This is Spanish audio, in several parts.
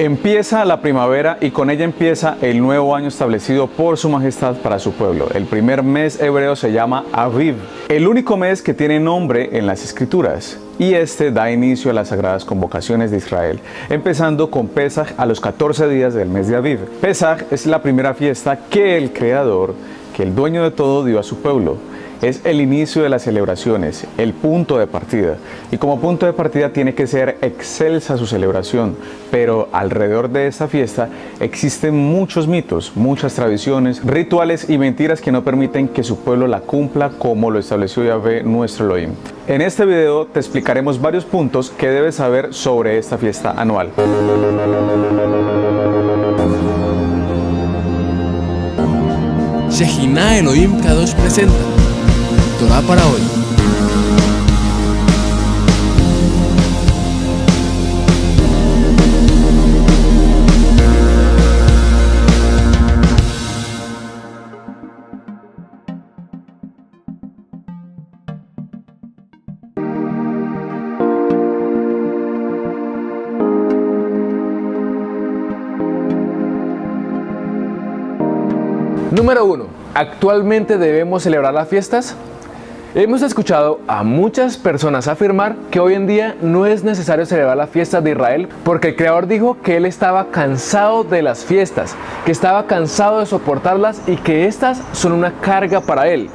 Empieza la primavera y con ella empieza el nuevo año establecido por su majestad para su pueblo. El primer mes hebreo se llama Aviv, el único mes que tiene nombre en las escrituras. Y este da inicio a las sagradas convocaciones de Israel, empezando con Pesaj a los 14 días del mes de Aviv. Pesaj es la primera fiesta que el Creador, que el dueño de todo, dio a su pueblo. Es el inicio de las celebraciones, el punto de partida. Y como punto de partida tiene que ser excelsa su celebración. Pero alrededor de esta fiesta existen muchos mitos, muchas tradiciones, rituales y mentiras que no permiten que su pueblo la cumpla como lo estableció Yahvé, nuestro Elohim. En este video te explicaremos varios puntos que debes saber sobre esta fiesta anual. Shejinah Elohim Kadosh presenta Torah para hoy. Número 1. ¿Actualmente debemos celebrar las fiestas? Hemos escuchado a muchas personas afirmar que hoy en día no es necesario celebrar las fiestas de Israel porque el Creador dijo que Él estaba cansado de las fiestas, que estaba cansado de soportarlas y que estas son una carga para Él.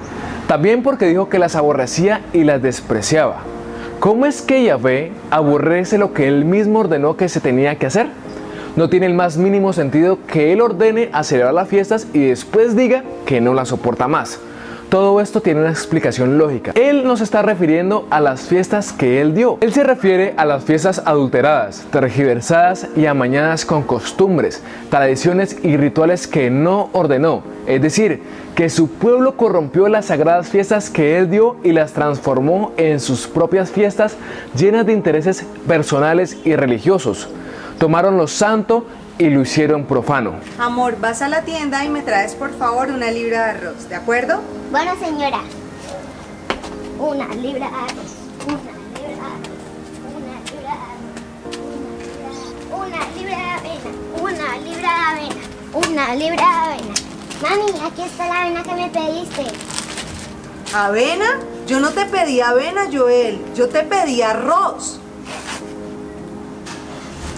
También porque dijo que las aborrecía y las despreciaba. ¿Cómo es que Yahvé aborrece lo que Él mismo ordenó que se tenía que hacer? No tiene el más mínimo sentido que Él ordene a celebrar las fiestas y después diga que no las soporta más. Todo esto tiene una explicación lógica. Él no se está refiriendo a las fiestas que Él dio. Él se refiere a las fiestas adulteradas, tergiversadas y amañadas con costumbres, tradiciones y rituales que no ordenó. Es decir, que su pueblo corrompió las sagradas fiestas que Él dio y las transformó en sus propias fiestas llenas de intereses personales y religiosos. Tomaron lo santo y lo hicieron profano. Amor, vas a la tienda y me traes por favor una libra de arroz, ¿de acuerdo? Bueno, señora. Una libra de arroz. Una libra de arroz. Una libra de avena. Una libra de avena. Una libra de avena. Mami, aquí está la avena que me pediste. ¿Avena? Yo no te pedí avena, Joel. Yo te pedí arroz.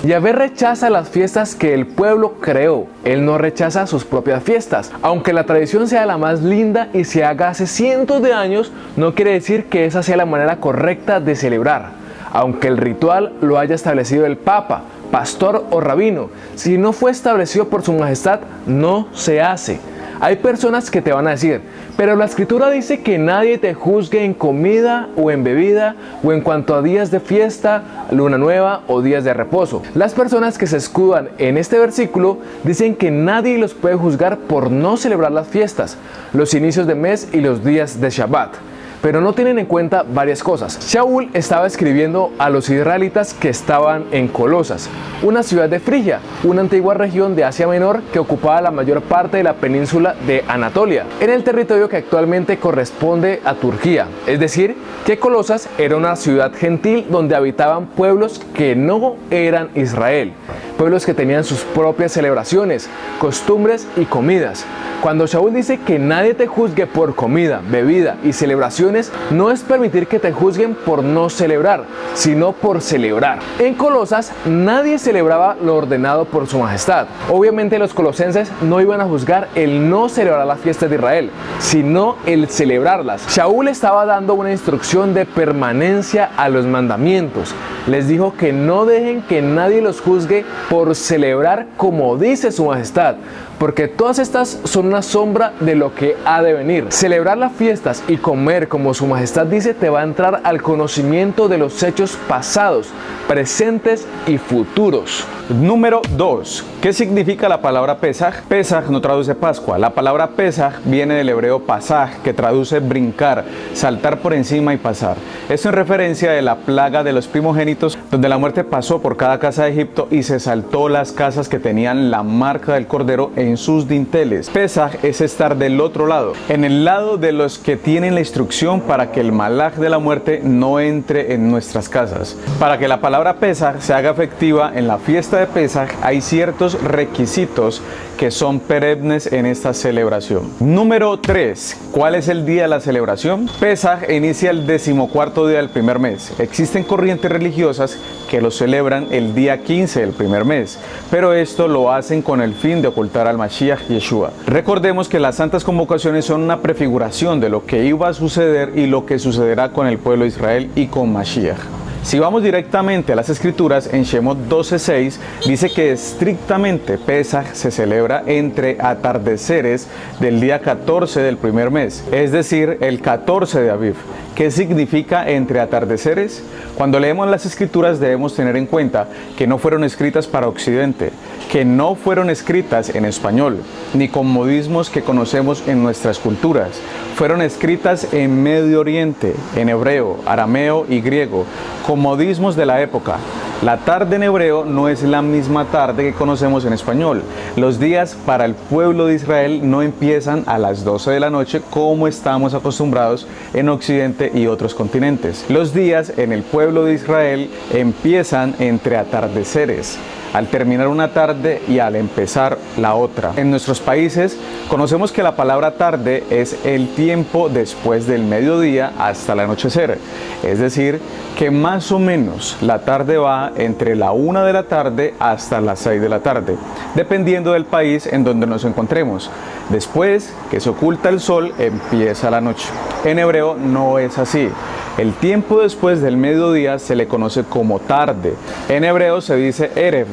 Yahvé rechaza las fiestas que el pueblo creó. Él no rechaza sus propias fiestas. Aunque la tradición sea la más linda y se haga hace cientos de años, no quiere decir que esa sea la manera correcta de celebrar. Aunque el ritual lo haya establecido el Papa, pastor o rabino, si no fue establecido por su majestad, no se hace. Hay personas que te van a decir, pero la escritura dice que nadie te juzgue en comida o en bebida o en cuanto a días de fiesta, luna nueva o días de reposo. Las personas que se escudan en este versículo dicen que nadie los puede juzgar por no celebrar las fiestas, los inicios de mes y los días de Shabbat. Pero no tienen en cuenta varias cosas. Shaul estaba escribiendo a los israelitas que estaban en Colosas, una ciudad de Frigia, una antigua región de Asia Menor que ocupaba la mayor parte de la península de Anatolia, en el territorio que actualmente corresponde a Turquía. Es decir, que Colosas era una ciudad gentil donde habitaban pueblos que no eran Israel, pueblos que tenían sus propias celebraciones, costumbres y comidas. Cuando Shaul dice que nadie te juzgue por comida, bebida y celebraciones, no es permitir que te juzguen por no celebrar, sino por celebrar. En Colosas nadie celebraba lo ordenado por su majestad. Obviamente los colosenses no iban a juzgar el no celebrar las fiestas de Israel, sino el celebrarlas. Shaul estaba dando una instrucción de permanencia a los mandamientos. Les dijo que no dejen que nadie los juzgue por celebrar como dice su majestad, porque todas estas son una sombra de lo que ha de venir. Celebrar las fiestas y comer como su majestad dice te va a entrar al conocimiento de los hechos pasados, presentes y futuros. Número 2. ¿Qué significa la palabra Pesaj? Pesaj no traduce Pascua. La palabra Pesaj viene del hebreo pasaj, que traduce brincar, saltar por encima y pasar. Esto en referencia de la plaga de los primogénitos, donde la muerte pasó por cada casa de Egipto y se saltó las casas que tenían la marca del cordero en en sus dinteles. Pesaj es estar del otro lado, en el lado de los que tienen la instrucción para que el malaj de la muerte no entre en nuestras casas. Para que la palabra Pesaj se haga efectiva en la fiesta de Pesaj, hay ciertos requisitos que son perennes en esta celebración. Número 3. ¿Cuál es el día de la celebración? Pesaj inicia el 14º día del primer mes. Existen corrientes religiosas que lo celebran el día 15 del primer mes, pero esto lo hacen con el fin de ocultar al Mashiach Yeshua. Recordemos que las santas convocaciones son una prefiguración de lo que iba a suceder y lo que sucederá con el pueblo de Israel y con Mashiach. Si vamos directamente a las escrituras, en Shemot 12:6 dice que estrictamente Pesaj se celebra entre atardeceres del día 14 del primer mes, es decir, el 14 de Aviv. ¿Qué significa entre atardeceres? Cuando leemos las escrituras debemos tener en cuenta que no fueron escritas para Occidente, que no fueron escritas en español, ni con modismos que conocemos en nuestras culturas. Fueron escritas en Medio Oriente, en hebreo, arameo y griego, con modismos de la época. La tarde en hebreo no es la misma tarde que conocemos en español. Los días para el pueblo de Israel no empiezan a las 12 de la noche como estamos acostumbrados en Occidente y otros continentes. Los días en el pueblo de Israel empiezan entre atardeceres, al terminar una tarde y al empezar la otra. En nuestros países conocemos que la palabra tarde es el tiempo después del mediodía hasta el anochecer, es decir, que más o menos la tarde va entre la 1 de la tarde hasta las 6 de la tarde, dependiendo del país en donde nos encontremos. Después que se oculta el sol, empieza la noche. En hebreo no es así. El tiempo después del mediodía se le conoce como tarde. En hebreo se dice Erev.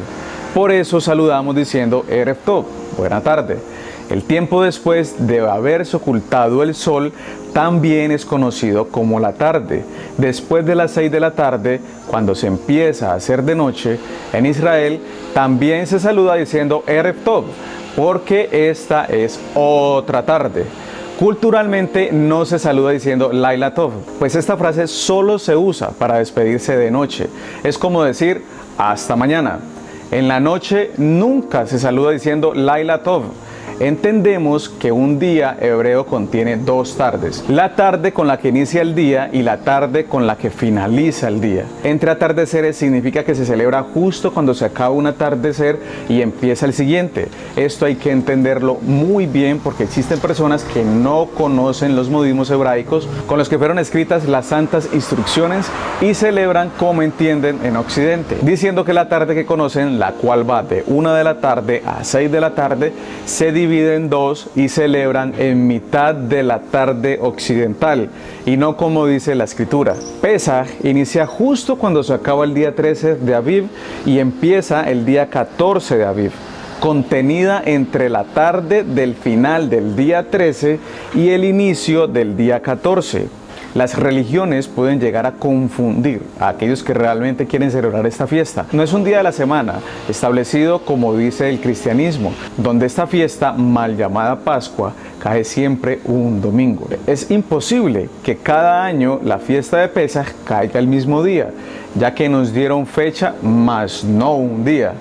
Por eso saludamos diciendo Erev Tov, buena tarde. El tiempo después de haberse ocultado el sol también es conocido como la tarde. Después de las 6 de la tarde, cuando se empieza a hacer de noche, en Israel también se saluda diciendo Erev Tov, porque esta es otra tarde. Culturalmente no se saluda diciendo Laila Tov, pues esta frase solo se usa para despedirse de noche. Es como decir hasta mañana. En la noche nunca se saluda diciendo Laila Tov. Entendemos que un día hebreo contiene dos tardes, la tarde con la que inicia el día y la tarde con la que finaliza el día. Entre atardeceres significa que se celebra justo cuando se acaba un atardecer y empieza el siguiente. Esto hay que entenderlo muy bien porque existen personas que no conocen los modismos hebraicos con los que fueron escritas las santas instrucciones y celebran como entienden en Occidente, diciendo que la tarde que conocen, la cual va de 1 de la tarde a 6 de la tarde, se divide en dos y celebran en mitad de la tarde occidental y no como dice la escritura. Pesaj inicia justo cuando se acaba el día 13 de Aviv y empieza el día 14 de Aviv, contenida entre la tarde del final del día 13 y el inicio del día 14. Las religiones pueden llegar a confundir a aquellos que realmente quieren celebrar esta fiesta. No es un día de la semana establecido como dice el cristianismo, donde esta fiesta, mal llamada Pascua, cae siempre un domingo. Es imposible que cada año la fiesta de Pesaj caiga el mismo día, ya que nos dieron fecha más no un día.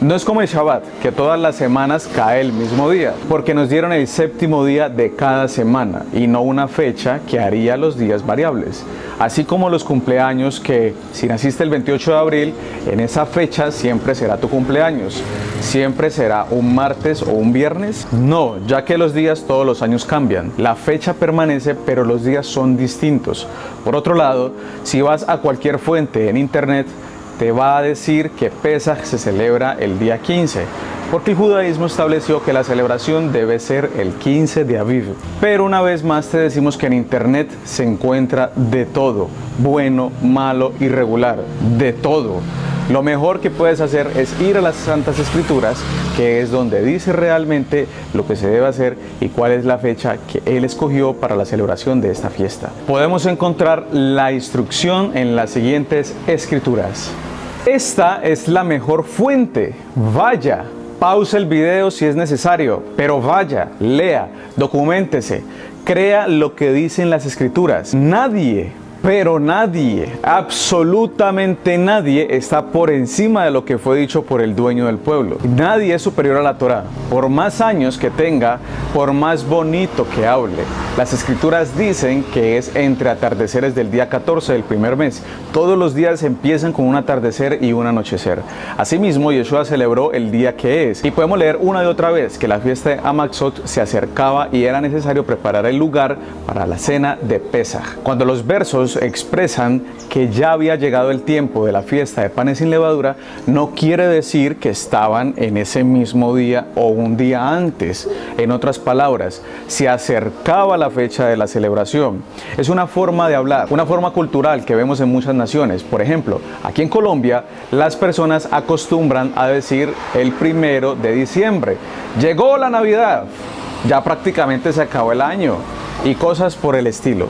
No es como el Shabbat, que todas las semanas cae el mismo día, porque nos dieron el séptimo día de cada semana y no una fecha que haría los días variables. Así como los cumpleaños que, si naciste el 28 de abril, en esa fecha siempre será tu cumpleaños. ¿Siempre será un martes o un viernes? No, ya que los días todos los años cambian. La fecha permanece, pero los días son distintos. Por otro lado, si vas a cualquier fuente en internet, te va a decir que Pesaj se celebra el día 15, porque el judaísmo estableció que la celebración debe ser el 15 de Aviv. Pero una vez más te decimos que en internet se encuentra de todo, bueno, malo, irregular, de todo. Lo mejor que puedes hacer es ir a las Santas Escrituras, que es donde dice realmente lo que se debe hacer y cuál es la fecha que Él escogió para la celebración de esta fiesta. Podemos encontrar la instrucción en las siguientes escrituras. Esta es la mejor fuente. Vaya, pausa el video si es necesario, pero vaya, lea, documéntese, crea lo que dicen las escrituras. Nadie Pero nadie, absolutamente nadie, está por encima de lo que fue dicho por el dueño del pueblo. Nadie es superior a la Torá, por más años que tenga, por más bonito que hable. Las escrituras dicen que es entre atardeceres del día 14 del primer mes. Todos los días empiezan con un atardecer y un anochecer. Asimismo, Yeshua celebró el día que es. Y podemos leer una y otra vez que la fiesta de Hamatzot se acercaba y era necesario preparar el lugar para la cena de Pesaj. Cuando los versos expresan que ya había llegado el tiempo de la fiesta de panes sin levadura, no quiere decir que estaban en ese mismo día o un día antes. En otras palabras, se acercaba la fecha de la celebración. Es una forma de hablar, una forma cultural que vemos en muchas naciones. Por ejemplo, aquí en Colombia, las personas acostumbran a decir el 1 de diciembre. Llegó la Navidad, ya prácticamente se acabó el año y cosas por el estilo.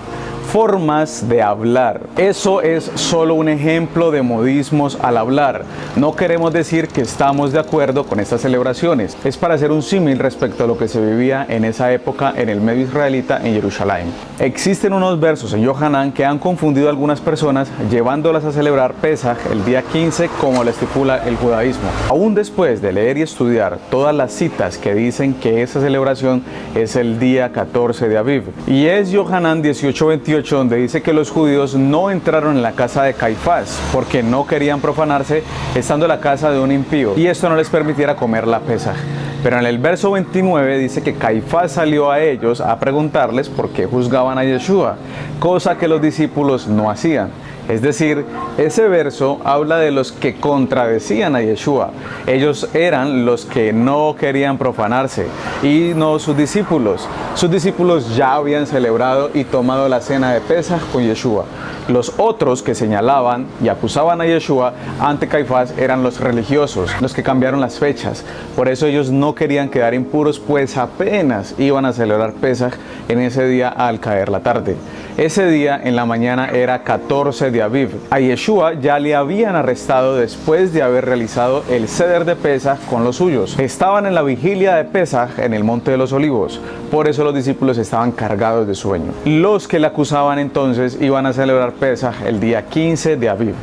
Formas de hablar. Eso es solo un ejemplo de modismos al hablar. No queremos decir que estamos de acuerdo con estas celebraciones. Es para hacer un símil respecto a lo que se vivía en esa época en el medio israelita en Jerusalén. Existen unos versos en Yohanan que han confundido a algunas personas llevándolas a celebrar Pesaj el día 15 como lo estipula el judaísmo. Aún después de leer y estudiar todas las citas que dicen que esa celebración es el día 14 de Aviv. Y es Yohanan 18:28 donde dice que los judíos no entraron en la casa de Caifás porque no querían profanarse estando en la casa de un impío y esto no les permitiera comer la Pesaj. Pero en el verso 29 dice que Caifás salió a ellos a preguntarles por qué juzgaban a Yeshua, cosa que los discípulos no hacían. Es decir, ese verso habla de los que contradecían a Yeshua. Ellos eran los que no querían profanarse y no sus discípulos. Sus discípulos ya habían celebrado y tomado la cena de Pesaj con Yeshua. Los otros que señalaban y acusaban a Yeshua ante Caifás eran los religiosos, los que cambiaron las fechas. Por eso ellos no querían quedar impuros, pues apenas iban a celebrar Pesaj en ese día al caer la tarde. Ese día en la mañana era 14 de Aviv. A Yeshua ya le habían arrestado después de haber realizado el Seder de Pesaj con los suyos. Estaban en la vigilia de Pesaj en el Monte de los Olivos. Por eso los discípulos estaban cargados de sueño. Los que le acusaban entonces iban a celebrar Pesaj el día 15 de Aviv.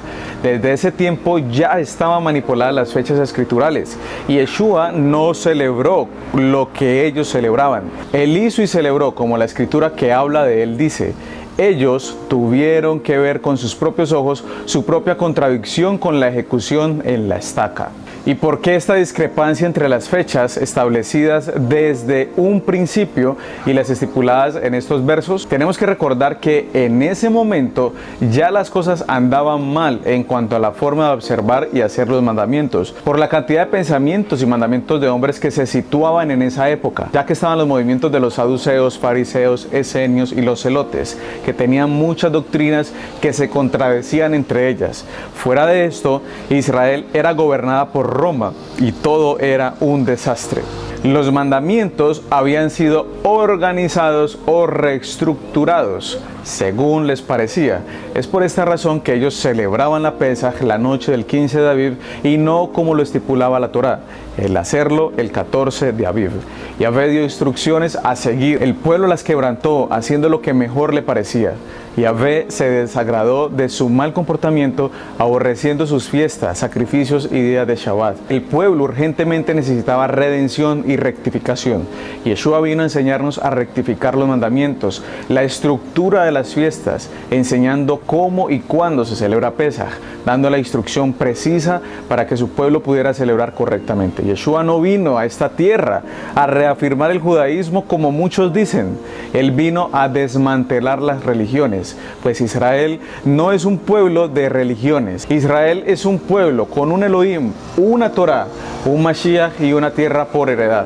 Desde ese tiempo ya estaban manipuladas las fechas escriturales y Yeshua no celebró lo que ellos celebraban. Él hizo y celebró como la escritura que habla de él dice. Ellos tuvieron que ver con sus propios ojos su propia contradicción con la ejecución en la estaca. ¿Y por qué esta discrepancia entre las fechas establecidas desde un principio y las estipuladas en estos versos? Tenemos que recordar que en ese momento ya las cosas andaban mal en cuanto a la forma de observar y hacer los mandamientos, por la cantidad de pensamientos y mandamientos de hombres que se situaban en esa época, ya que estaban los movimientos de los saduceos, fariseos, esenios y los celotes, que tenían muchas doctrinas que se contradecían entre ellas. Fuera de esto, Israel era gobernada por Roma y todo era un desastre. Los mandamientos habían sido organizados o reestructurados según les parecía. Es por esta razón que ellos celebraban la Pesaj la noche del 15 de Aviv y no como lo estipulaba la Torá, el hacerlo el 14 de Aviv. Yahvé dio instrucciones a seguir. El pueblo las quebrantó haciendo lo que mejor le parecía. Yahvé se desagradó de su mal comportamiento, aborreciendo sus fiestas, sacrificios y días de Shabbat. El pueblo urgentemente necesitaba redención y rectificación. Yeshua vino a enseñarnos a rectificar los mandamientos, la estructura de las fiestas, enseñando cómo y cuándo se celebra Pesaj, dando la instrucción precisa para que su pueblo pudiera celebrar correctamente. Yeshua no vino a esta tierra a reafirmar el judaísmo como muchos dicen. Él vino a desmantelar las religiones, pues Israel no es un pueblo de religiones. Israel es un pueblo con un Elohim, una Torá, un Mashiach y una tierra por heredad.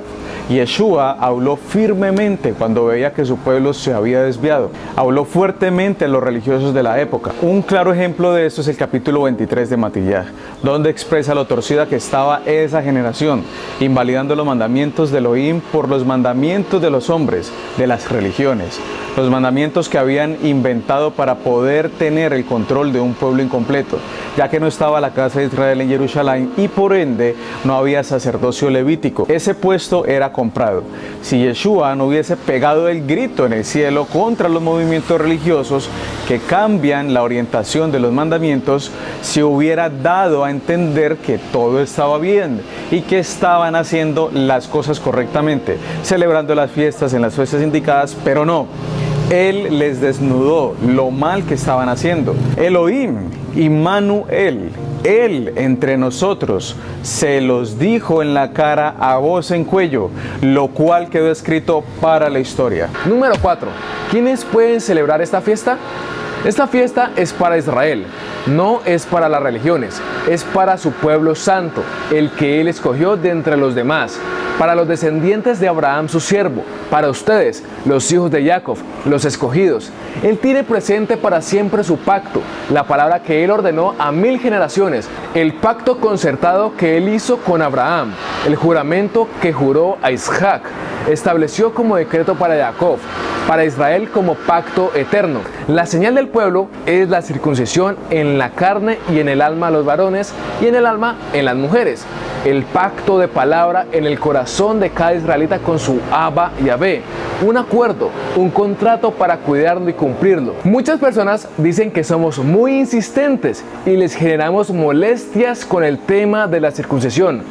Yeshua habló firmemente cuando veía que su pueblo se había desviado. Habló fuertemente a los religiosos de la época. Un claro ejemplo de esto es el capítulo 23 de Matillah, donde expresa lo torcida que estaba esa generación, invalidando los mandamientos de Elohim por los mandamientos de los hombres, de las religiones. Los mandamientos que habían inventado para poder tener el control de un pueblo incompleto, ya que no estaba la casa de Israel en Jerusalén y por ende no había sacerdocio levítico. Ese puesto era comprado. Si Yeshua no hubiese pegado el grito en el cielo contra los movimientos religiosos que cambian la orientación de los mandamientos, se hubiera dado a entender que todo estaba bien y que estaban haciendo las cosas correctamente, celebrando las fiestas en las fechas indicadas, pero no. Él les desnudó lo mal que estaban haciendo. Elohim, Immanuel, Él entre nosotros, se los dijo en la cara a voz en cuello, lo cual quedó escrito para la historia. Número 4. ¿Quiénes pueden celebrar esta fiesta? Esta fiesta es para Israel, no es para las religiones, es para su pueblo santo, el que Él escogió de entre los demás, para los descendientes de Abraham su siervo, para ustedes, los hijos de Jacob, los escogidos. Él tiene presente para siempre su pacto, la palabra que Él ordenó a 1000 generaciones, el pacto concertado que Él hizo con Abraham, el juramento que juró a Isaac, estableció como decreto para Jacob, para Israel como pacto eterno. La señal del pueblo es la circuncisión en la carne y en el alma de los varones y en el alma en las mujeres. El pacto de palabra en el corazón de cada israelita con su Abba Yahvé. Un acuerdo, un contrato para cuidarlo y cumplirlo. Muchas personas dicen que somos muy insistentes y les generamos molestias con el tema de la circuncisión.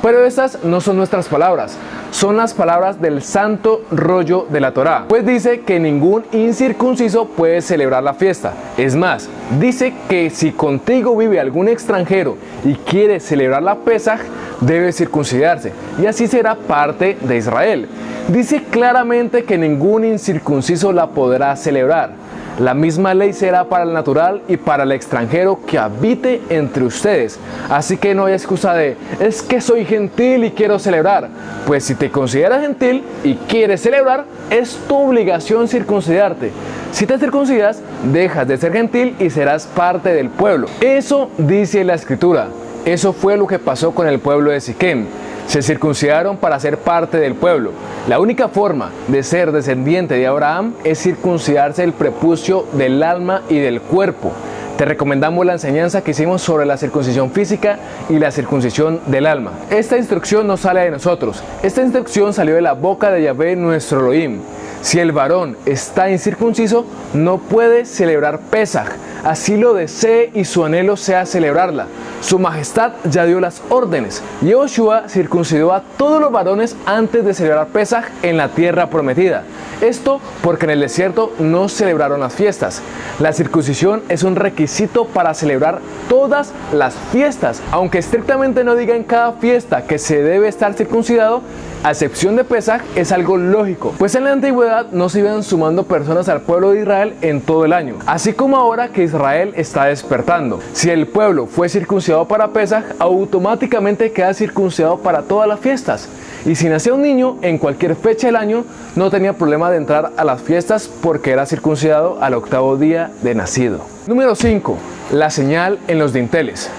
Pero estas no son nuestras palabras, son las palabras del santo rollo de la Torá. Pues dice que ningún incircunciso puede celebrar la fiesta. Es más, dice que si contigo vive algún extranjero y quiere celebrar la Pesaj, debe circuncidarse y así será parte de Israel. Dice claramente que ningún incircunciso la podrá celebrar. La misma ley será para el natural y para el extranjero que habite entre ustedes. Así que no hay excusa de, es que soy gentil y quiero celebrar. Pues si te consideras gentil y quieres celebrar, es tu obligación circuncidarte. Si te circuncidas, dejas de ser gentil y serás parte del pueblo. Eso dice la Escritura. Eso fue lo que pasó con el pueblo de Siquem. Se circuncidaron para ser parte del pueblo. La única forma de ser descendiente de Abraham es circuncidarse el prepucio del alma y del cuerpo. Te recomendamos la enseñanza que hicimos sobre la circuncisión física y la circuncisión del alma. Esta instrucción no sale de nosotros. Esta instrucción salió de la boca de Yahvé, nuestro Elohim. Si el varón está incircunciso, no puede celebrar Pesaj, así lo desee y su anhelo sea celebrarla. Su majestad ya dio las órdenes. Yehoshua circuncidó a todos los varones antes de celebrar Pesaj en la tierra prometida. Esto porque en el desierto no celebraron las fiestas. La circuncisión es un requisito para celebrar todas las fiestas, aunque estrictamente no diga en cada fiesta que se debe estar circuncidado. A excepción de Pesaj, es algo lógico, pues en la antigüedad no se iban sumando personas al pueblo de Israel en todo el año, así como ahora que Israel está despertando. Si el pueblo fue circuncidado para Pesaj, automáticamente queda circuncidado para todas las fiestas. Y si nacía un niño en cualquier fecha del año, no tenía problema de entrar a las fiestas porque era circuncidado al 8º día de nacido. Número 5. La señal en los dinteles.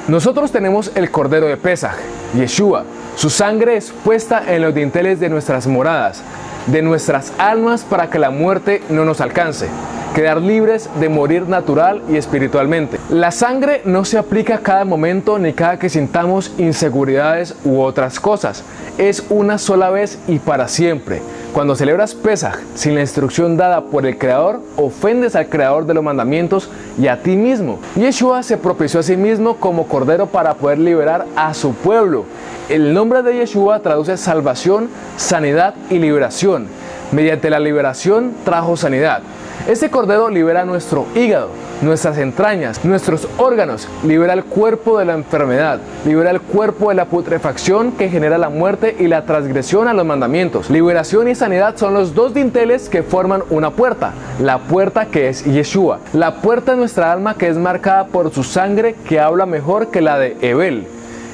Nosotros tenemos el Cordero de Pesaj, Yeshua. Su sangre es puesta en los dinteles de nuestras moradas, de nuestras almas, para que la muerte no nos alcance, quedar libres de morir natural y espiritualmente. La sangre no se aplica a cada momento ni cada que sintamos inseguridades u otras cosas. Es una sola vez y para siempre. Cuando celebras Pesaj sin la instrucción dada por el Creador, ofendes al Creador de los mandamientos y a ti mismo. Yeshua se propició a sí mismo como Cordero para poder liberar a su pueblo. El nombre de Yeshua traduce salvación, sanidad y liberación. Mediante la liberación trajo sanidad. Este Cordero libera nuestro hígado, nuestras entrañas, nuestros órganos, libera el cuerpo de la enfermedad, libera el cuerpo de la putrefacción que genera la muerte y la transgresión a los mandamientos. Liberación y sanidad son los dos dinteles que forman una puerta, la puerta que es Yeshua, la puerta de nuestra alma que es marcada por su sangre que habla mejor que la de Abel.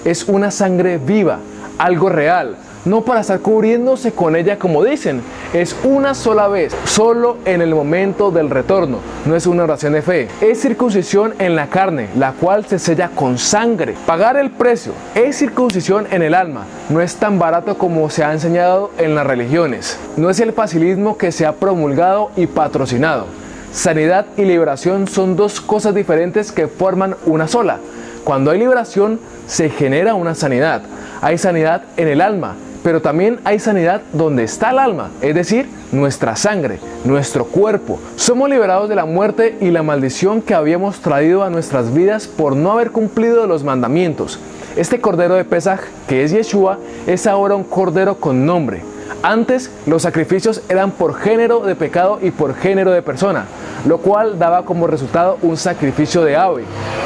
Es una sangre viva, algo real, no para estar cubriéndose con ella como dicen. Es una sola vez, solo en el momento del retorno. No es una oración de fe. Es circuncisión en la carne, la cual se sella con sangre. Pagar el precio. Es circuncisión en el alma. No es tan barato como se ha enseñado en las religiones. No es el facilismo que se ha promulgado y patrocinado. Sanidad y liberación son dos cosas diferentes que forman una sola. Cuando hay liberación, se genera una sanidad. Hay sanidad en el alma, pero también hay sanidad donde está el alma, es decir, nuestra sangre, nuestro cuerpo. Somos liberados de la muerte y la maldición que habíamos traído a nuestras vidas por no haber cumplido los mandamientos. Este cordero de Pesaj, que es Yeshua, es ahora un cordero con nombre. Antes los sacrificios eran por género de pecado y por género de persona, lo cual daba como resultado un sacrificio de ave,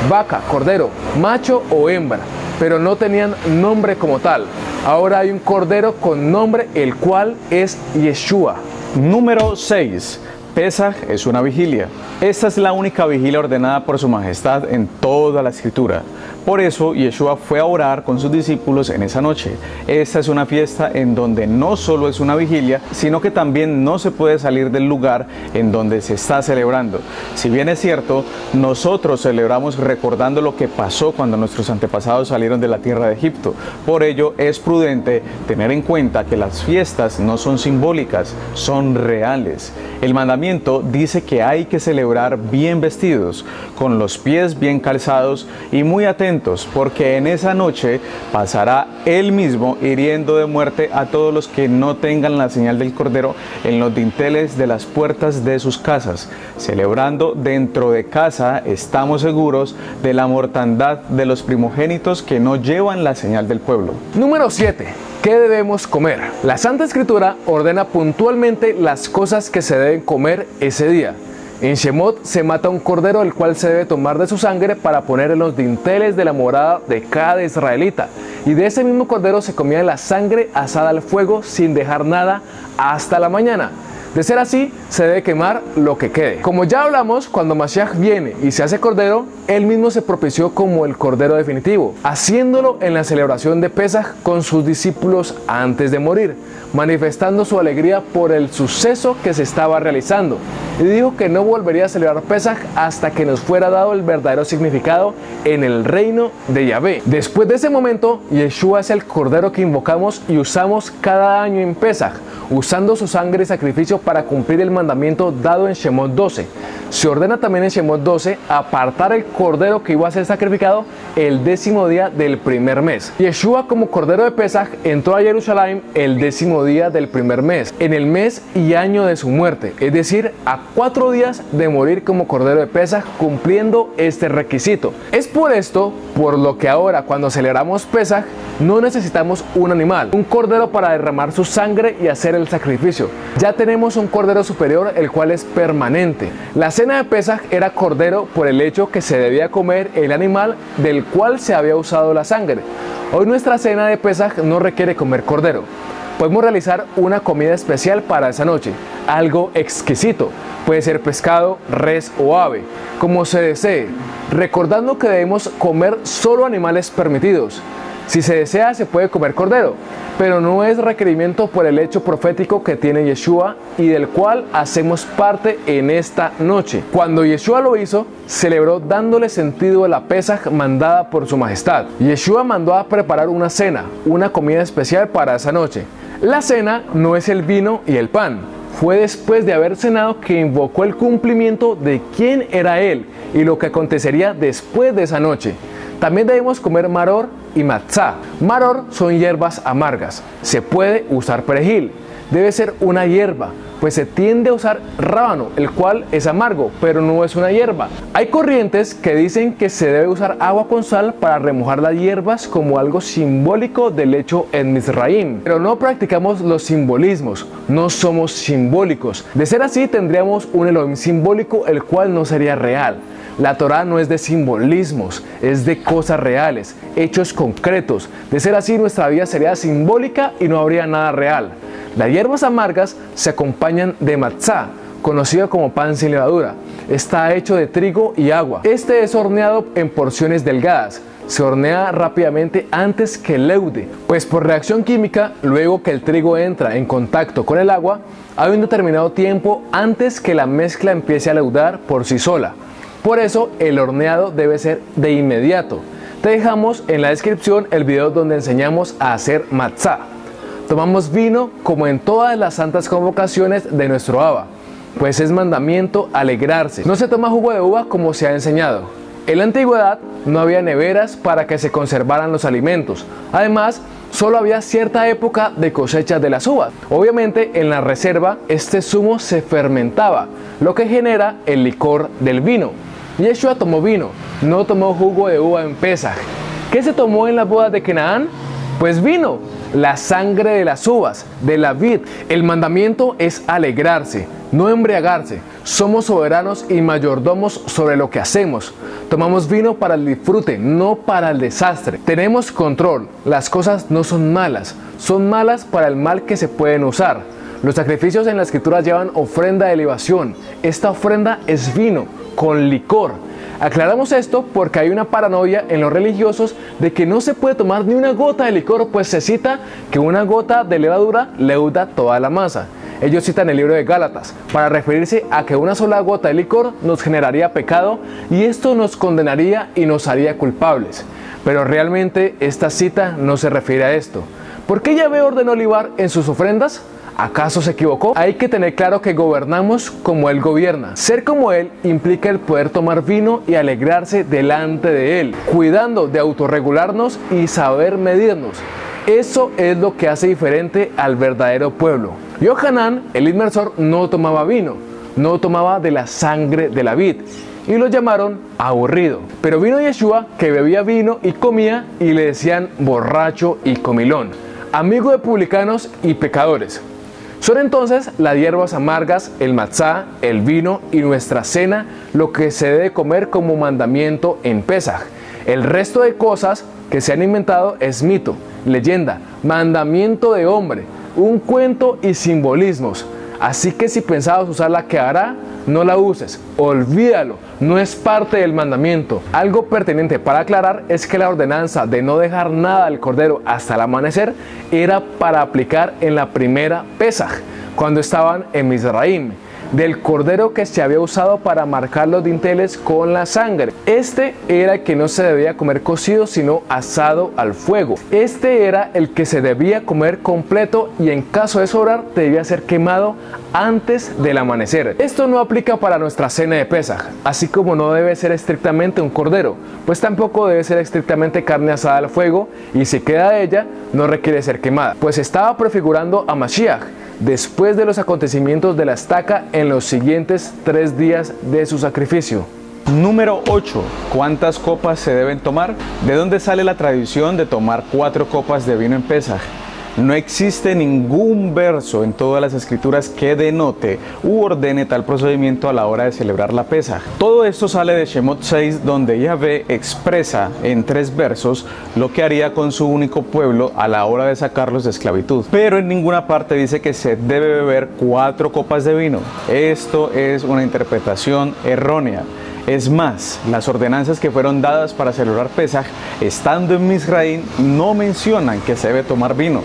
vaca, cordero, macho o hembra, pero no tenían nombre como tal. Ahora hay un cordero con nombre, el cual es Yeshua. Número 6. Pesaj es una vigilia. Esta es la única vigilia ordenada por su majestad en toda la escritura. Por eso Yeshua fue a orar con sus discípulos en esa noche. Esta es una fiesta en donde no solo es una vigilia, sino que también no se puede salir del lugar en donde se está celebrando. Si bien es cierto, nosotros celebramos recordando lo que pasó cuando nuestros antepasados salieron de la tierra de Egipto. Por ello es prudente tener en cuenta que las fiestas no son simbólicas, son reales. El mandamiento dice que hay que celebrar bien vestidos, con los pies bien calzados y muy atentos, porque en esa noche pasará Él mismo hiriendo de muerte a todos los que no tengan la señal del Cordero en los dinteles de las puertas de sus casas. Celebrando dentro de casa, estamos seguros de la mortandad de los primogénitos que no llevan la señal del pueblo. Número 7. ¿Qué debemos comer? La Santa Escritura ordena puntualmente las cosas que se deben comer ese día. En Shemot se mata un cordero, el cual se debe tomar de su sangre para poner en los dinteles de la morada de cada israelita. Y de ese mismo cordero se comía la sangre asada al fuego sin dejar nada hasta la mañana. De ser así, se debe quemar lo que quede. Como ya hablamos, cuando Mashiach viene y se hace cordero, Él mismo se propició como el cordero definitivo, haciéndolo en la celebración de Pesaj con sus discípulos antes de morir, manifestando su alegría por el suceso que se estaba realizando. Y dijo que no volvería a celebrar Pesaj hasta que nos fuera dado el verdadero significado en el reino de Yahvé. Después de ese momento, Yeshua es el cordero que invocamos y usamos cada año en Pesaj, usando su sangre y sacrificio para cumplir el mandamiento dado en Shemot 12. Se ordena también en Shemot 12 apartar el cordero que iba a ser sacrificado el 10º día del primer mes. Yeshua, como cordero de Pesaj, entró a Jerusalén el 10º día del primer mes, en el mes y año de su muerte, es decir, a 4 días de morir como cordero de Pesaj, cumpliendo este requisito. Es por esto, por lo que ahora cuando celebramos Pesaj, no necesitamos un animal, un cordero para derramar su sangre y hacer el sacrificio. Ya tenemos un cordero superior, el cual es permanente. La cena de Pesaj era cordero por el hecho que se debía comer el animal del cual se había usado la sangre. Hoy nuestra cena de Pesaj no requiere comer cordero. Podemos realizar una comida especial para esa noche, algo exquisito. Puede ser pescado, res o ave, como se desee, recordando que debemos comer solo animales permitidos. Si se desea, se puede comer cordero, pero no es requerimiento por el hecho profético que tiene Yeshua y del cual hacemos parte en esta noche. Cuando Yeshua lo hizo, celebró dándole sentido a la Pesaj mandada por su majestad. Yeshua mandó a preparar una cena, una comida especial para esa noche. La cena no es el vino y el pan. Fue después de haber cenado que invocó el cumplimiento de quién era Él y lo que acontecería después de esa noche. También debemos comer maror y matzá. Maror son hierbas amargas. Se puede usar perejil. Debe ser una hierba, pues se tiende a usar rábano, el cual es amargo, pero no es una hierba. Hay corrientes que dicen que se debe usar agua con sal para remojar las hierbas como algo simbólico del hecho en Mizraim. Pero no practicamos los simbolismos, no somos simbólicos. De ser así, tendríamos un Elohim simbólico, el cual no sería real. La Torá no es de simbolismos, es de cosas reales, hechos concretos. De ser así, nuestra vida sería simbólica y no habría nada real. Las hierbas amargas se acompañan de matzá, conocido como pan sin levadura. Está hecho de trigo y agua. Este es horneado en porciones delgadas. Se hornea rápidamente antes que leude, pues por reacción química, luego que el trigo entra en contacto con el agua, hay un determinado tiempo antes que la mezcla empiece a leudar por sí sola. Por eso el horneado debe ser de inmediato. Te dejamos en la descripción el video donde enseñamos a hacer matzá. Tomamos vino como en todas las santas convocaciones de nuestro Abba, pues es mandamiento alegrarse. No se toma jugo de uva como se ha enseñado. En la antigüedad no había neveras para que se conservaran los alimentos. Además, Solo había cierta época de cosecha de las uvas. Obviamente en la reserva este zumo se fermentaba, lo que genera el licor del vino. Yeshua tomó vino, no tomó jugo de uva en Pesaj. ¿Qué se tomó en las bodas de Canaán? Pues vino, la sangre de las uvas, de la vid. El mandamiento es alegrarse, no embriagarse. Somos soberanos y mayordomos sobre lo que hacemos. Tomamos vino para el disfrute, no para el desastre. Tenemos control. Las cosas no son malas para el mal que se pueden usar. Los sacrificios en la escritura llevan ofrenda de libación. Esta ofrenda es vino con licor. Aclaramos esto porque hay una paranoia en los religiosos de que no se puede tomar ni una gota de licor, pues se cita que una gota de levadura leuda toda la masa. Ellos citan el libro de Gálatas para referirse a que una sola gota de licor nos generaría pecado y esto nos condenaría y nos haría culpables. Pero realmente esta cita no se refiere a esto. ¿Por qué Yahvé ordenó libar en sus ofrendas? ¿Acaso se equivocó? Hay que tener claro que gobernamos como Él gobierna. Ser como Él implica el poder tomar vino y alegrarse delante de Él, cuidando de autorregularnos y saber medirnos. Eso es lo que hace diferente al verdadero pueblo. Yohanan, el inmersor, no tomaba vino, no tomaba de la sangre de la vid, y lo llamaron aburrido. Pero vino Yeshua, que bebía vino y comía, y le decían borracho y comilón, amigo de publicanos y pecadores. Son entonces las hierbas amargas, el matzá, el vino y nuestra cena lo que se debe comer como mandamiento en Pesaj. El resto de cosas que se han inventado es mito, leyenda, mandamiento de hombre, un cuento y simbolismos. Así que si pensabas usar la quedará, no la uses, olvídalo, no es parte del mandamiento. Algo pertinente para aclarar es que la ordenanza de no dejar nada del cordero hasta el amanecer era para aplicar en la primera Pesaj, cuando estaban en Mizraim, del cordero que se había usado para marcar los dinteles con la sangre. Este era el que no se debía comer cocido sino asado al fuego. Este era el que se debía comer completo y en caso de sobrar debía ser quemado antes del amanecer. Esto no aplica para nuestra cena de Pesaj, así como no debe ser estrictamente un cordero, pues tampoco debe ser estrictamente carne asada al fuego y si queda de ella no requiere ser quemada, pues estaba prefigurando a Mashiach después de los acontecimientos de la estaca en los siguientes 3 días de su sacrificio. Número 8. ¿Cuántas copas se deben tomar? ¿De dónde sale la tradición de tomar 4 copas de vino en Pesaj? No existe ningún verso en todas las escrituras que denote u ordene tal procedimiento a la hora de celebrar la Pesaj. Todo esto sale de Shemot 6, donde Yahvé expresa en 3 versos lo que haría con su único pueblo a la hora de sacarlos de esclavitud. Pero en ninguna parte dice que se debe beber 4 copas de vino. Esto es una interpretación errónea. Es más, las ordenanzas que fueron dadas para celebrar Pesaj, estando en Mizraim, no mencionan que se debe tomar vino.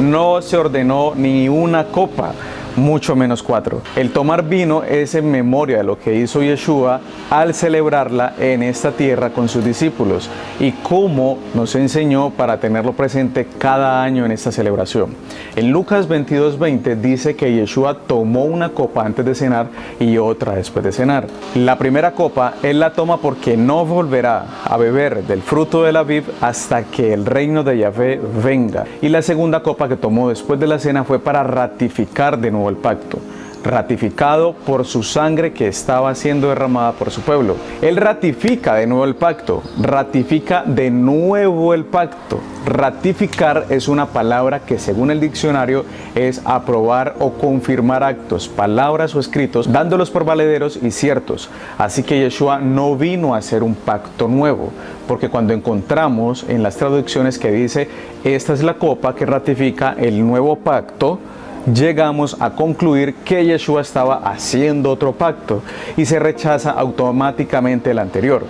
No se ordenó ni una copa, mucho menos 4. El tomar vino es en memoria de lo que hizo Yeshua al celebrarla en esta tierra con sus discípulos y cómo nos enseñó para tenerlo presente cada año en esta celebración. En Lucas 22:20 dice que Yeshua tomó una copa antes de cenar y otra después de cenar. La primera copa él la toma porque no volverá a beber del fruto de la vid hasta que el reino de Yahvé venga. Y la segunda copa que tomó después de la cena fue para ratificar de nuevo el pacto, ratificado por su sangre que estaba siendo derramada por su pueblo. Él ratifica de nuevo el pacto, ratifica de nuevo el pacto. Ratificar es una palabra que según el diccionario es aprobar o confirmar actos, palabras o escritos, dándolos por valederos y ciertos. Así que Yeshua no vino a hacer un pacto nuevo, porque cuando encontramos en las traducciones que dice esta es la copa que ratifica el nuevo pacto, llegamos a concluir que Yeshua estaba haciendo otro pacto y se rechaza automáticamente el anterior.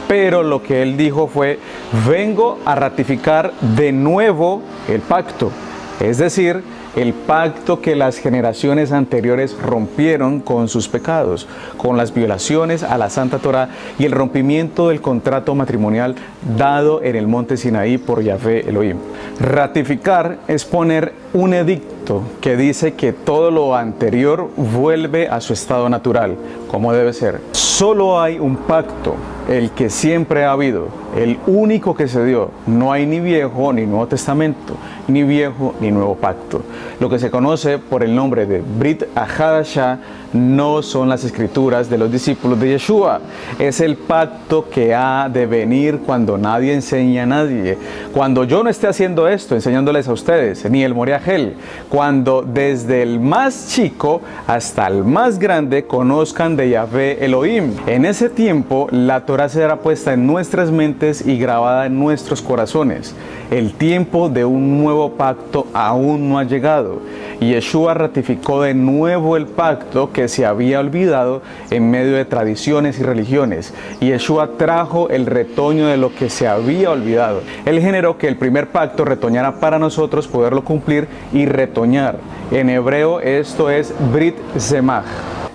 Pero lo que él dijo fue, vengo a ratificar de nuevo el pacto, es decir, el pacto que las generaciones anteriores rompieron con sus pecados, con las violaciones a la Santa Torá y el rompimiento del contrato matrimonial dado en el monte Sinaí por Yahvé Elohim. Ratificar es poner un edicto que dice que todo lo anterior vuelve a su estado natural, como debe ser. Solo hay un pacto el que siempre ha habido, el único que se dio. No hay ni Viejo ni Nuevo Testamento, ni Viejo ni Nuevo Pacto. Lo que se conoce por el nombre de Brit Hadashah no son las escrituras de los discípulos de Yeshua. Es el pacto que ha de venir cuando nadie enseña a nadie. Cuando yo no esté haciendo esto, enseñándoles a ustedes, ni el Moriahel. Cuando desde el más chico hasta el más grande conozcan de Yahvé Elohim. En ese tiempo, la Torah será puesta en nuestras mentes y grabada en nuestros corazones. El tiempo de un nuevo pacto aún no ha llegado. Y Yeshua ratificó de nuevo el pacto que se había olvidado en medio de tradiciones y religiones. Y Yeshua trajo el retoño de lo que se había olvidado. Él generó que el primer pacto retoñara para nosotros poderlo cumplir y retoñar. En hebreo esto es Brit Zemach.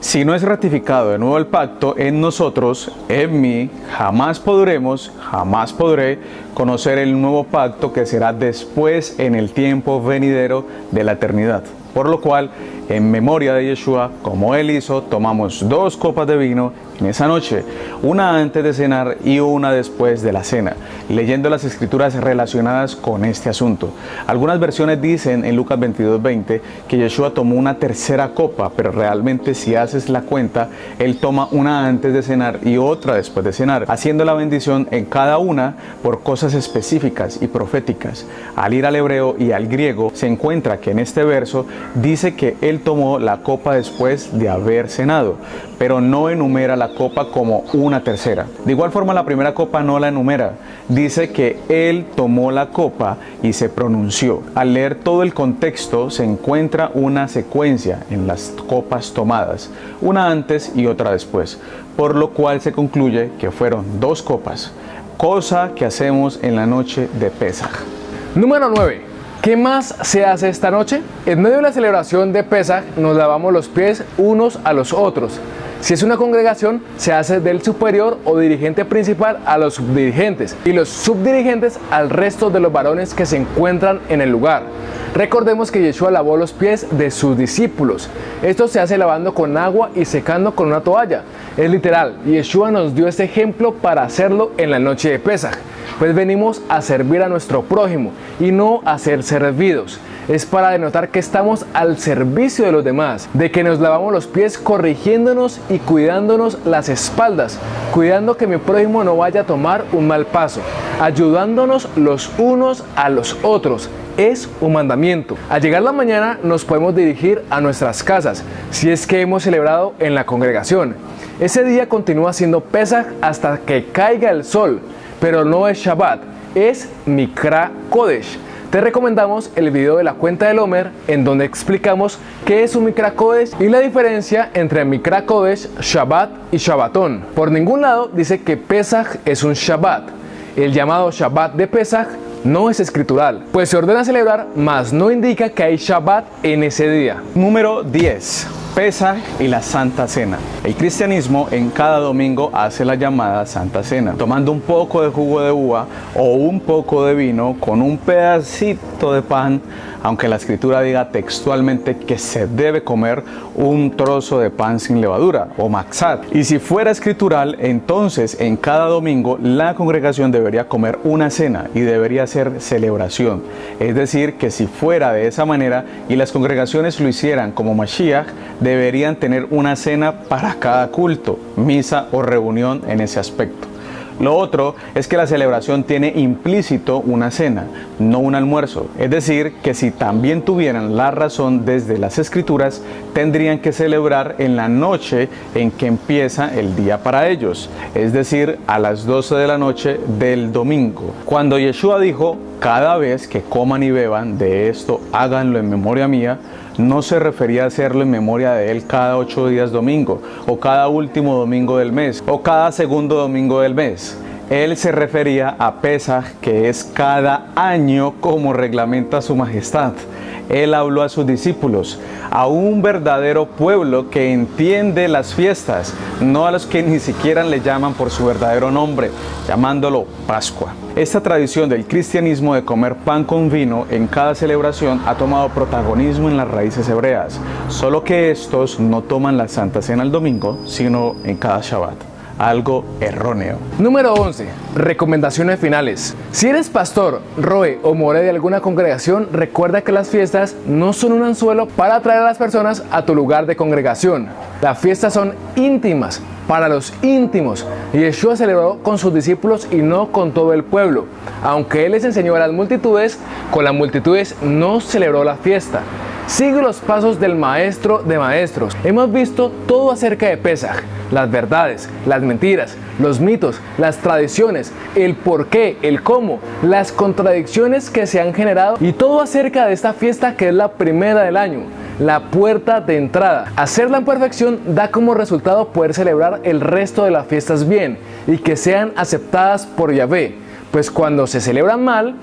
Si no es ratificado de nuevo el pacto en nosotros, en mí, jamás podré conocer el nuevo pacto que será después en el tiempo venidero de la eternidad. Por lo cual, en memoria de Yeshua, como él hizo, tomamos 2 copas de vino en esa noche, una antes de cenar y una después de la cena, leyendo las escrituras relacionadas con este asunto. Algunas versiones dicen en Lucas 22:20 que Yeshua tomó una tercera copa, pero realmente si haces la cuenta, él toma una antes de cenar y otra después de cenar, haciendo la bendición en cada una por cosas específicas y proféticas. Al ir al hebreo y al griego, se encuentra que en este verso dice que él tomó la copa después de haber cenado, pero no enumera la copa como una tercera. De igual forma, la primera copa no la enumera. Dice que él tomó la copa y se pronunció. Al leer todo el contexto, se encuentra una secuencia en las copas tomadas, una antes y otra después, por lo cual se concluye que fueron 2 copas, cosa que hacemos en la noche de Pesaj. Número 9. ¿Qué más se hace esta noche? En medio de la celebración de Pesaj nos lavamos los pies unos a los otros. Si es una congregación, se hace del superior o dirigente principal a los subdirigentes y los subdirigentes al resto de los varones que se encuentran en el lugar. Recordemos que Yeshua lavó los pies de sus discípulos. Esto se hace lavando con agua y secando con una toalla. Es literal, Yeshua nos dio este ejemplo para hacerlo en la noche de Pesaj. Pues venimos a servir a nuestro prójimo y no a ser servidos. Es para denotar que estamos al servicio de los demás, de que nos lavamos los pies corrigiéndonos y cuidándonos las espaldas, cuidando que mi prójimo no vaya a tomar un mal paso, ayudándonos los unos a los otros. Es un mandamiento. Al llegar la mañana nos podemos dirigir a nuestras casas, si es que hemos celebrado en la congregación. Ese día continúa siendo Pesaj hasta que caiga el sol, pero no es Shabbat, es Mikra Kodesh. Te recomendamos el video de la cuenta del Homer en donde explicamos qué es un Mikra Kodesh y la diferencia entre Mikra Kodesh, Shabbat y Shabbatón. Por ningún lado dice que Pesaj es un Shabbat. El llamado Shabbat de Pesaj no es escritural, pues se ordena celebrar, mas no indica que hay Shabbat en ese día. Número 10. Pesaj y la Santa Cena. El cristianismo en cada domingo hace la llamada Santa Cena, tomando un poco de jugo de uva o un poco de vino con un pedacito de pan, aunque la escritura diga textualmente que se debe comer un trozo de pan sin levadura o matzat. Y si fuera escritural, entonces en cada domingo la congregación debería comer una cena y debería ser celebración. Es decir, que si fuera de esa manera y las congregaciones lo hicieran como Mashiach, deberían tener una cena para cada culto, misa o reunión en ese aspecto. Lo otro es que la celebración tiene implícito una cena, no un almuerzo. Es decir, que si también tuvieran la razón desde las escrituras, tendrían que celebrar en la noche en que empieza el día para ellos, es decir, a las 12 de la noche del domingo. Cuando Yeshua dijo, cada vez que coman y beban de esto, háganlo en memoria mía, no se refería a hacerlo en memoria de él cada 8 días domingo, o cada último domingo del mes, o cada segundo domingo del mes. Él se refería a Pesaj, que es cada año como reglamenta su majestad. Él habló a sus discípulos, a un verdadero pueblo que entiende las fiestas, no a los que ni siquiera le llaman por su verdadero nombre, llamándolo Pascua. Esta tradición del cristianismo de comer pan con vino en cada celebración ha tomado protagonismo en las raíces hebreas, solo que estos no toman la Santa Cena el domingo, sino en cada Shabbat. algo erróneo. Número 11. Recomendaciones finales. Si eres pastor, roe o more de alguna congregación, recuerda que las fiestas no son un anzuelo para atraer a las personas a tu lugar de congregación. Las fiestas son íntimas, para los íntimos, y Yeshua celebró con sus discípulos y no con todo el pueblo. Aunque Él les enseñó a las multitudes, con las multitudes no celebró la fiesta. Sigue los pasos del maestro de maestros. Hemos visto todo acerca de Pesaj, las verdades, las mentiras, los mitos, las tradiciones, el por qué, el cómo, las contradicciones que se han generado y todo acerca de esta fiesta que es la primera del año, la puerta de entrada. Hacerla en perfección da como resultado poder celebrar el resto de las fiestas bien y que sean aceptadas por Yahvé, pues cuando se celebran mal,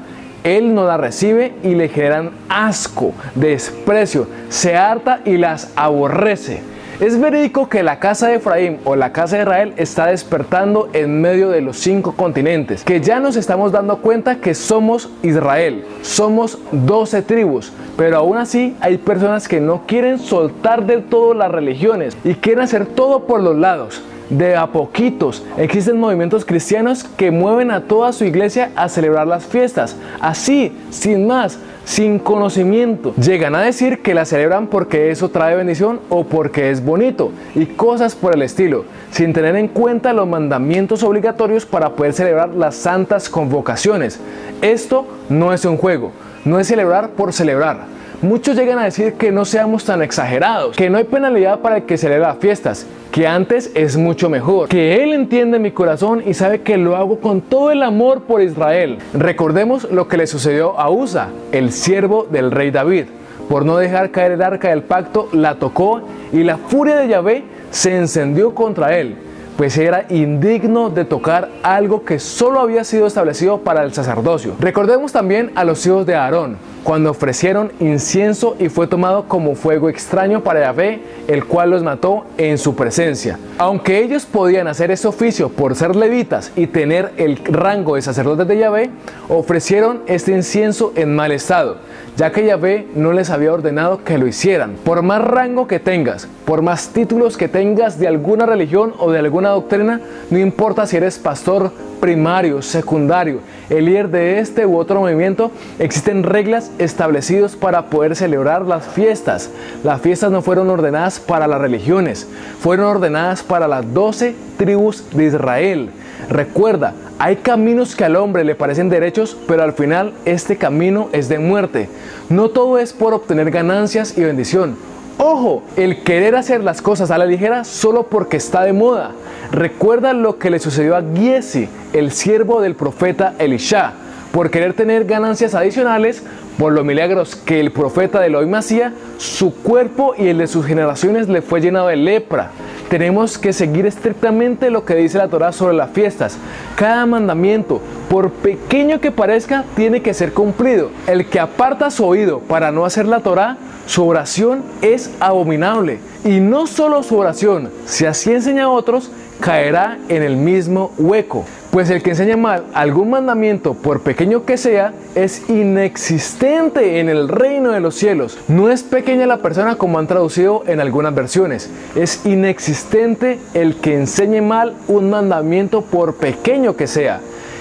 Él no las recibe y le generan asco, desprecio, se harta y las aborrece. Es verídico que la casa de Efraín o la casa de Israel está despertando en medio de los 5 continentes, que ya nos estamos dando cuenta que somos Israel, somos 12 tribus, pero aún así hay personas que no quieren soltar del todo las religiones y quieren hacer todo por los lados. De a poquitos existen movimientos cristianos que mueven a toda su iglesia a celebrar las fiestas, así, sin más, sin conocimiento. Llegan a decir que la celebran porque eso trae bendición o porque es bonito y cosas por el estilo, sin tener en cuenta los mandamientos obligatorios para poder celebrar las santas convocaciones. Esto no es un juego, no es celebrar por celebrar. Muchos llegan a decir que no seamos tan exagerados, que no hay penalidad para el que celebra fiestas, que antes es mucho mejor, que Él entiende mi corazón y sabe que lo hago con todo el amor por Israel. Recordemos lo que le sucedió a Usa, el siervo del rey David. Por no dejar caer el arca del pacto, la tocó y la furia de Yahvé se encendió contra él, pues era indigno de tocar algo que solo había sido establecido para el sacerdocio. Recordemos también a los hijos de Aarón, cuando ofrecieron incienso y fue tomado como fuego extraño para Yahvé, el cual los mató en su presencia. Aunque ellos podían hacer ese oficio por ser levitas y tener el rango de sacerdotes de Yahvé, ofrecieron este incienso en mal estado, ya que Yahvé no les había ordenado que lo hicieran. Por más rango que tengas, por más títulos que tengas de alguna religión o de alguna doctrina, no importa si eres pastor primario, secundario, el líder de este u otro movimiento, existen reglas establecidas para poder celebrar las fiestas. Las fiestas no fueron ordenadas para las religiones, fueron ordenadas para las 12 tribus de Israel. Recuerda, hay caminos que al hombre le parecen derechos, pero al final este camino es de muerte. No todo es por obtener ganancias y bendición. Ojo, el querer hacer las cosas a la ligera solo porque está de moda. Recuerda lo que le sucedió a Giesi, el siervo del profeta Elisha, por querer tener ganancias adicionales por los milagros que el profeta de Elohim hacía, su cuerpo y el de sus generaciones le fue llenado de lepra. Tenemos que seguir estrictamente lo que dice la Torá sobre las fiestas. Cada mandamiento, por pequeño que parezca, tiene que ser cumplido. El que aparta su oído para no hacer la Torá, su oración es abominable. Y no solo su oración, si así enseña a otros, caerá en el mismo hueco. Pues el que enseña mal algún mandamiento, por pequeño que sea, es inexistente en el reino de los cielos. No es pequeña la persona como han traducido en algunas versiones. Es inexistente el que enseñe mal un mandamiento, por pequeño que sea.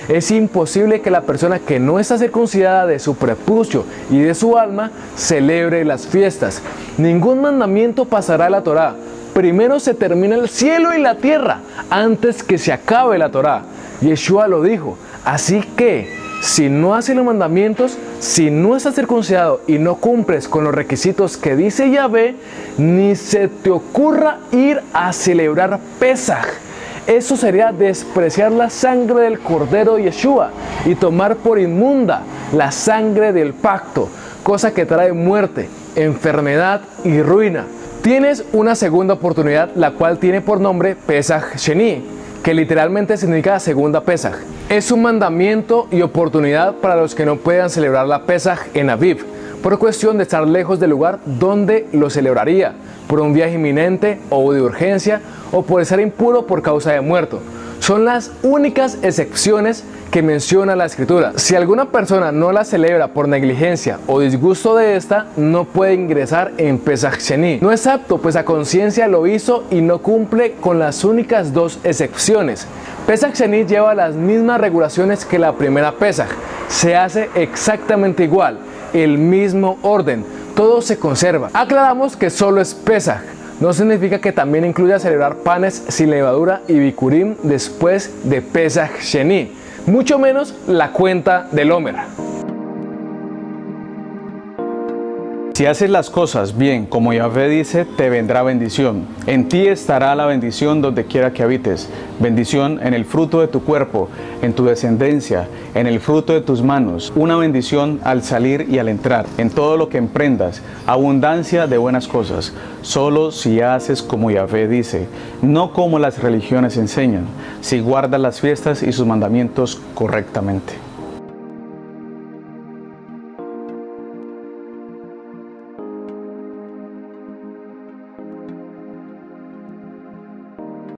Es imposible que la persona que no está circuncidada de su prepucio y de su alma celebre las fiestas. Ningún mandamiento pasará a la Torá. Primero se termina el cielo y la tierra antes que se acabe la Torá. Yeshua lo dijo. Así que, si no haces los mandamientos, si no estás circuncidado y no cumples con los requisitos que dice Yahvé, ni se te ocurra ir a celebrar Pesaj. Eso sería despreciar la sangre del Cordero de Yeshua y tomar por inmunda la sangre del pacto, cosa que trae muerte, enfermedad y ruina. Tienes una segunda oportunidad, la cual tiene por nombre Pesaj Sheni, que literalmente significa segunda Pesaj. Es un mandamiento y oportunidad para los que no puedan celebrar la Pesaj en Aviv, por cuestión de estar lejos del lugar donde lo celebraría, por un viaje inminente o de urgencia, o por estar impuro por causa de muerto. Son las únicas excepciones que menciona la escritura. Si alguna persona no la celebra por negligencia o disgusto de esta, no puede ingresar en Pesach Sheni. No es apto, pues a conciencia lo hizo y no cumple con las únicas dos excepciones. Pesach Sheni lleva las mismas regulaciones que la primera Pesach. Se hace exactamente igual, el mismo orden, todo se conserva. Aclaramos que solo es Pesach. No significa que también incluya celebrar panes sin levadura y bikurim después de Pesach Sheni, mucho menos la cuenta del Omer. Si haces las cosas bien, como Yahvé dice, te vendrá bendición. En ti estará la bendición donde quiera que habites. Bendición en el fruto de tu cuerpo, en tu descendencia, en el fruto de tus manos. Una bendición al salir y al entrar, en todo lo que emprendas. Abundancia de buenas cosas. Solo si haces como Yahvé dice, no como las religiones enseñan, si guardas las fiestas y sus mandamientos correctamente.